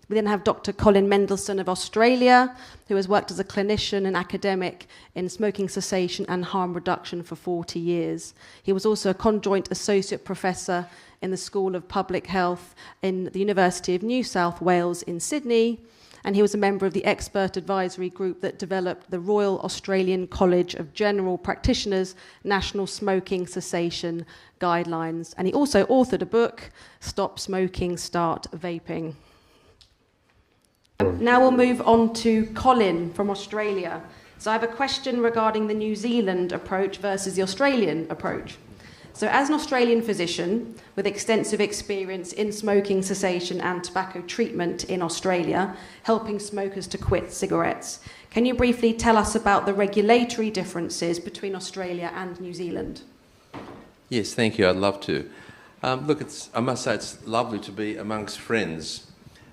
We then have Dr. Colin Mendelsohn of Australia, who has worked as a clinician and academic in smoking cessation and harm reduction for 40 years. He was also a conjoint associate professor in the School of Public Health in the University of New South Wales in Sydney, and he was a member of the expert advisory group that developed the Royal Australian College of General Practitioners National Smoking Cessation Guidelines. And he also authored a book, Stop Smoking, Start Vaping. Now we'll move on to Colin from Australia. So I have a question regarding the New Zealand approach versus the Australian approach. So as an Australian physician with extensive experience in smoking cessation and tobacco treatment in Australia, helping smokers to quit cigarettes, can you briefly tell us about the regulatory differences between Australia and New Zealand? Yes, thank you. I'd love to. Look, I must say it's lovely to be amongst friends.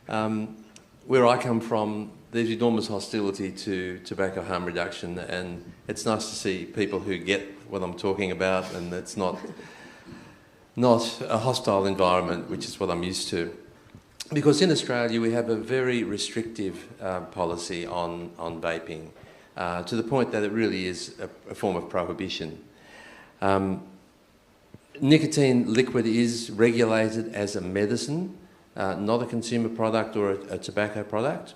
Where I come from, there's enormous hostility to tobacco harm reduction, and it's nice to see people who get what I'm talking about, and it's not a hostile environment, which is what I'm used to. Because in Australia we have a very restrictive policy on vaping, to the point that it really is a form of prohibition. Nicotine liquid is regulated as a medicine, not a consumer product or a tobacco product.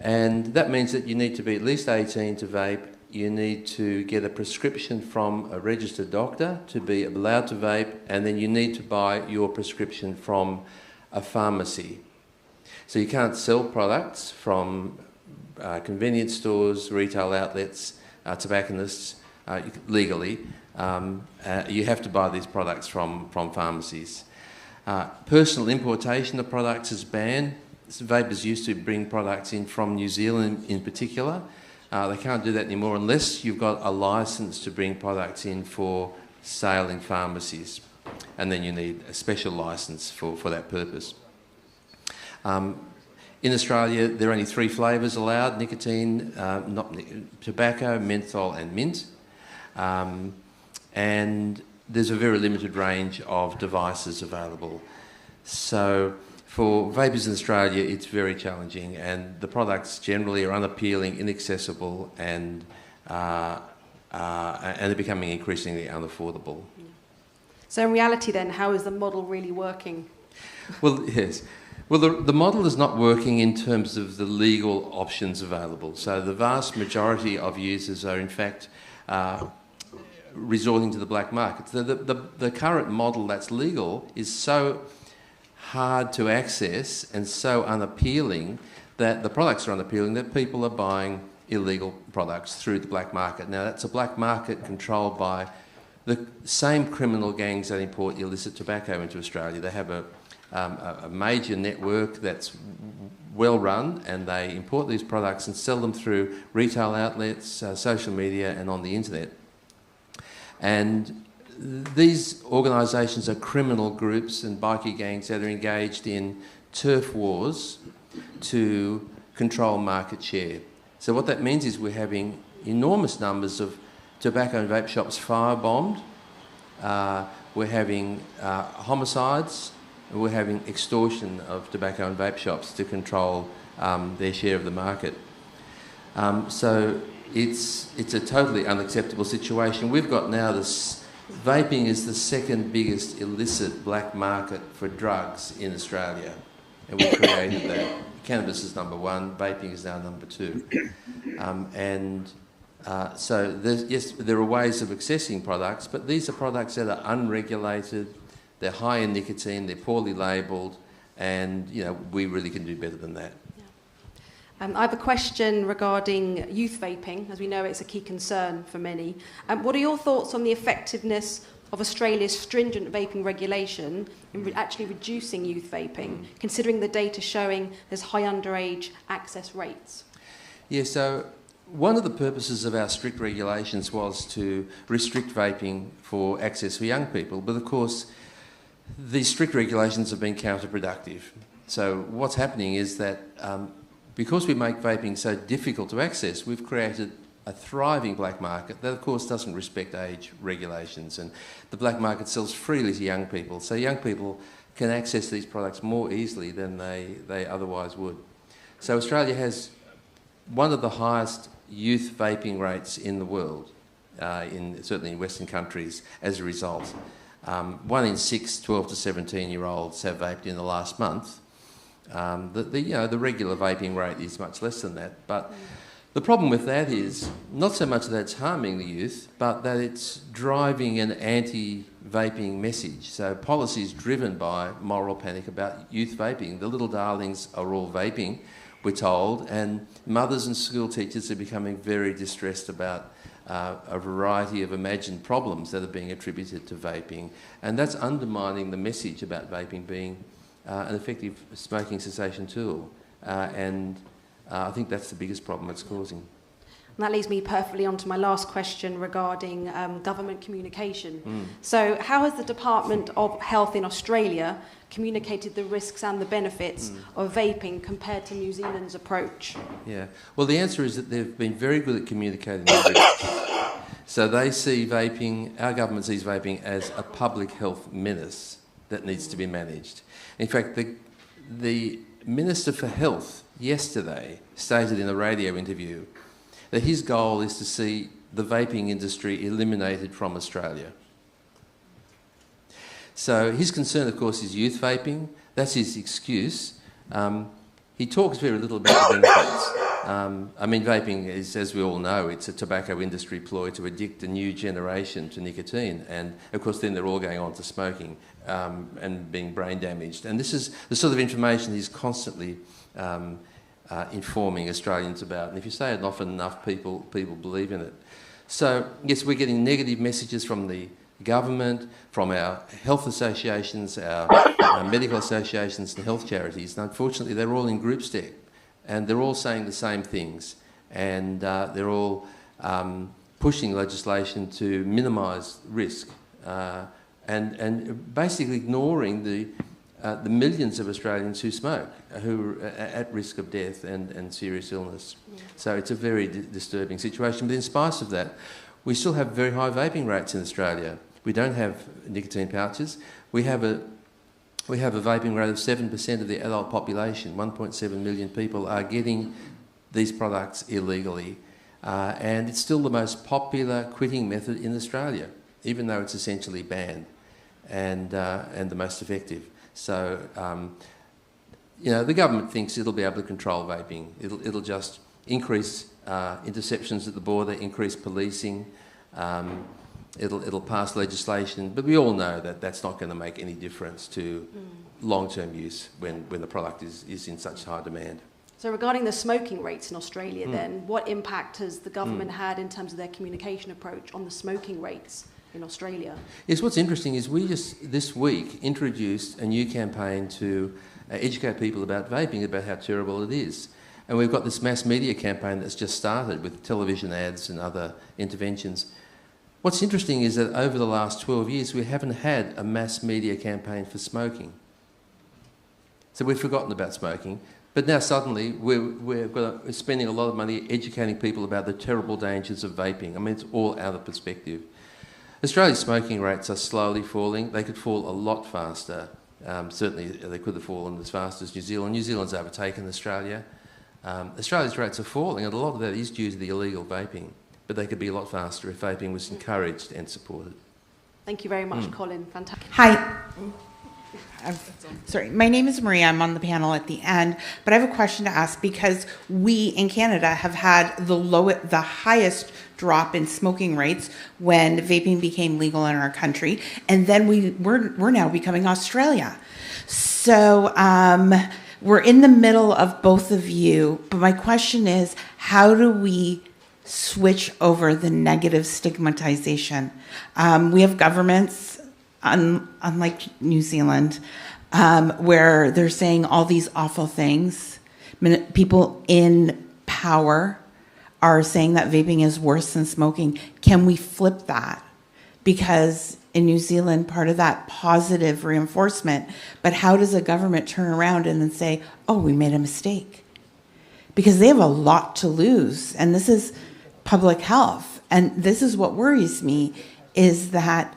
And that means that you need to be at least 18 to vape. You need to get a prescription from a registered doctor to be allowed to vape, and then you need to buy your prescription from a pharmacy. So you can't sell products from convenience stores, retail outlets, tobacconists legally. You have to buy these products from pharmacies. Personal importation of products is banned. Vapers used to bring products in from New Zealand in particular. They can't do that anymore unless you've got a licence to bring products in for sale in pharmacies. And then you need a special licence for that purpose. In Australia, there are only 3 flavours allowed: nicotine, tobacco, menthol and mint. And there's a very limited range of devices available. So for vapers in Australia, it's very challenging, and the products generally are unappealing, inaccessible, and they're becoming increasingly unaffordable. So in reality then, how is the model really working? Well, yes. Well, the model is not working in terms of the legal options available. So the vast majority of users are in fact resorting to the black market. The current model that's legal is so hard to access and so unappealing that the products are unappealing that people are buying illegal products through the black market. Now, that's a black market controlled by the same criminal gangs that import illicit tobacco into Australia. They have a major network that's well run, and they import these products and sell them through retail outlets, social media and on the internet. And these organisations are criminal groups and bikie gangs that are engaged in turf wars to control market share. So what that means is we're having enormous numbers of tobacco and vape shops firebombed. We're having homicides. We're having extortion of tobacco and vape shops to control their share of the market. So it's a totally unacceptable situation. We've got now this, vaping is the second biggest illicit black market for drugs in Australia, and we created that. Cannabis is number 1, vaping is now number 2. So yes, there are ways of accessing products, but these are products that are unregulated, they're high in nicotine, they're poorly labelled, and we really can do better than that. I have a question regarding youth vaping. As we know, it's a key concern for many. What are your thoughts on the effectiveness of Australia's stringent vaping regulation in actually reducing youth vaping, considering the data showing there's high underage access rates? Yeah, so one of the purposes of our strict regulations was to restrict vaping for access for young people, but of course these strict regulations have been counterproductive. So what's happening is that because we make vaping so difficult to access, we've created a thriving black market that of course doesn't respect age regulations, and the black market sells freely to young people. So young people can access these products more easily than they otherwise would. So Australia has one of the highest youth vaping rates in the world, certainly in Western countries, as a result. 1 in 6 12 to 17-year-olds have vaped in the last month. The regular vaping rate is much less than that, but the problem with that is not so much that it's harming the youth, but that it's driving an anti-vaping message. So policies driven by moral panic about youth vaping. The little darlings are all vaping, we're told, and mothers and school teachers are becoming very distressed about a variety of imagined problems that are being attributed to vaping, and that's undermining the message about vaping being an effective smoking cessation tool, and I think that's the biggest problem it's causing. And that leads me perfectly on to my last question regarding government communication. So how has the Department of Health in Australia communicated the risks and the benefits of vaping compared to New Zealand's approach? Yeah, well, the answer is that they've been very good at communicating the risks. So they see vaping, our government sees vaping as a public health menace that needs to be managed. In fact, the Minister for Health yesterday stated in a radio interview that his goal is to see the vaping industry eliminated from Australia. So his concern, of course, is youth vaping. That's his excuse. He talks very little about the benefits. Vaping is, as we all know, it's a tobacco industry ploy to addict a new generation to nicotine. And, of course, then they're all going on to smoking and being brain damaged. And this is the sort of information he's constantly informing Australians about. And if you say it often enough, people believe in it. So, yes, we're getting negative messages from the government, from our health associations, our medical associations and health charities. And unfortunately, they're all in group step. And they're all saying the same things. And they're all pushing legislation to minimise risk and basically ignoring the millions of Australians who smoke, who are at risk of death and serious illness. Yeah. So it's a very disturbing situation. But in spite of that, we still have very high vaping rates in Australia. We don't have nicotine pouches. We have a vaping rate of 7% of the adult population. 1.7 million people are getting these products illegally. And it's still the most popular quitting method in Australia, even though it's essentially banned and the most effective. So, the government thinks it'll be able to control vaping. It'll just increase interceptions at the border, increase policing. It'll pass legislation, but we all know that that's not going to make any difference to long-term use when the product is in such high demand. So regarding the smoking rates in Australia then, what impact has the government had in terms of their communication approach on the smoking rates in Australia? Yes, what's interesting is we just this week introduced a new campaign to educate people about vaping, about how terrible it is. And we've got this mass media campaign that's just started with television ads and other interventions. What's interesting is that over the last 12 years, we haven't had a mass media campaign for smoking. So we've forgotten about smoking, but now suddenly we're spending a lot of money educating people about the terrible dangers of vaping. I mean, it's all out of perspective. Australia's smoking rates are slowly falling. They could fall a lot faster. Certainly they could have fallen as fast as New Zealand. New Zealand's overtaken Australia. Australia's rates are falling, and a lot of that is due to the illegal vaping. But they could be a lot faster if vaping was encouraged and supported. Thank you very much, Colin. Fantastic. Hi. Sorry, my name is Maria. I'm on the panel at the end, but I have a question to ask because we in Canada have had the highest drop in smoking rates when vaping became legal in our country, and then we're now becoming Australia. So we're in the middle of both of you, but my question is, how do we switch over the negative stigmatization? We have governments, unlike New Zealand, where they're saying all these awful things. People in power are saying that vaping is worse than smoking. Can we flip that? Because in New Zealand, part of that positive reinforcement, but how does a government turn around and then say, oh, we made a mistake? Because they have a lot to lose, and this is public health. And this is what worries me, is that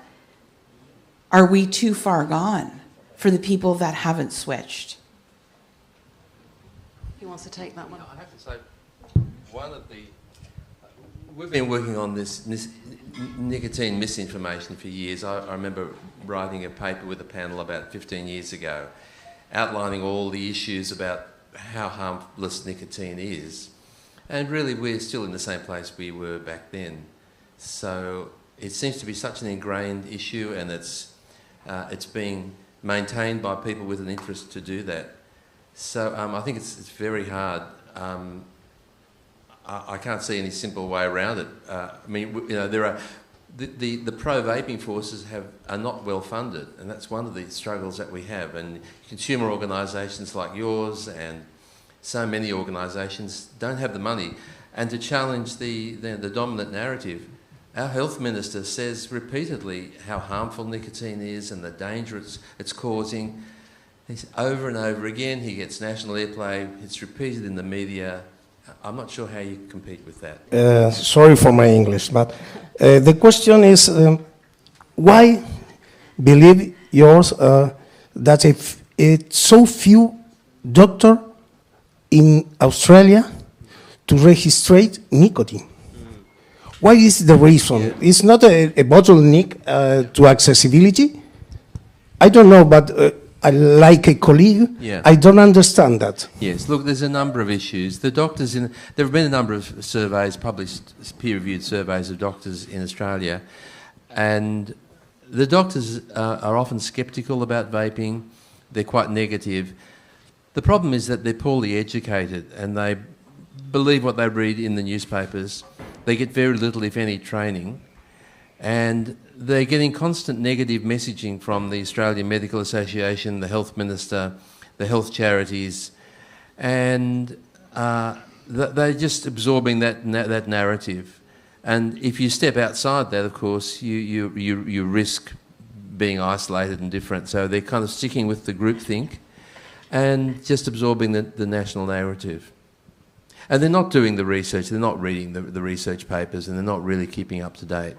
are we too far gone for the people that haven't switched? Who wants to take that one? I have to say, we've been working on this nicotine misinformation for years. I remember writing a paper with a panel about 15 years ago, outlining all the issues about how harmless nicotine is. And really, we're still in the same place we were back then. So it seems to be such an ingrained issue, and it's being maintained by people with an interest to do that. So I think it's very hard. I can't see any simple way around it. I mean, you know, there are the pro-vaping forces are not well funded, and that's one of the struggles that we have. And consumer organisations like yours and so many organisations don't have the money. And to challenge the dominant narrative, our health minister says repeatedly how harmful nicotine is and the danger it's causing. He's over and over again. He gets national airplay. It's repeated in the media. I'm not sure how you compete with that. Sorry for my English, but the question is, why believe yours that if it's so few doctors in Australia to register nicotine? Why is the reason? Yeah. It's not a bottleneck to accessibility? I don't know, but like a colleague, yeah. I don't understand that. Yes, look, there's a number of issues. The doctors there have been a number of surveys, published peer-reviewed surveys of doctors in Australia, and the doctors are often sceptical about vaping. They're quite negative. The problem is that they're poorly educated and they believe what they read in the newspapers. They get very little, if any, training, and they're getting constant negative messaging from the Australian Medical Association, the Health Minister, the health charities, and they're just absorbing that narrative. And if you step outside that, of course, you risk being isolated and different. So they're kind of sticking with the groupthink and just absorbing the national narrative. And they're not doing the research, they're not reading the research papers, and they're not really keeping up to date.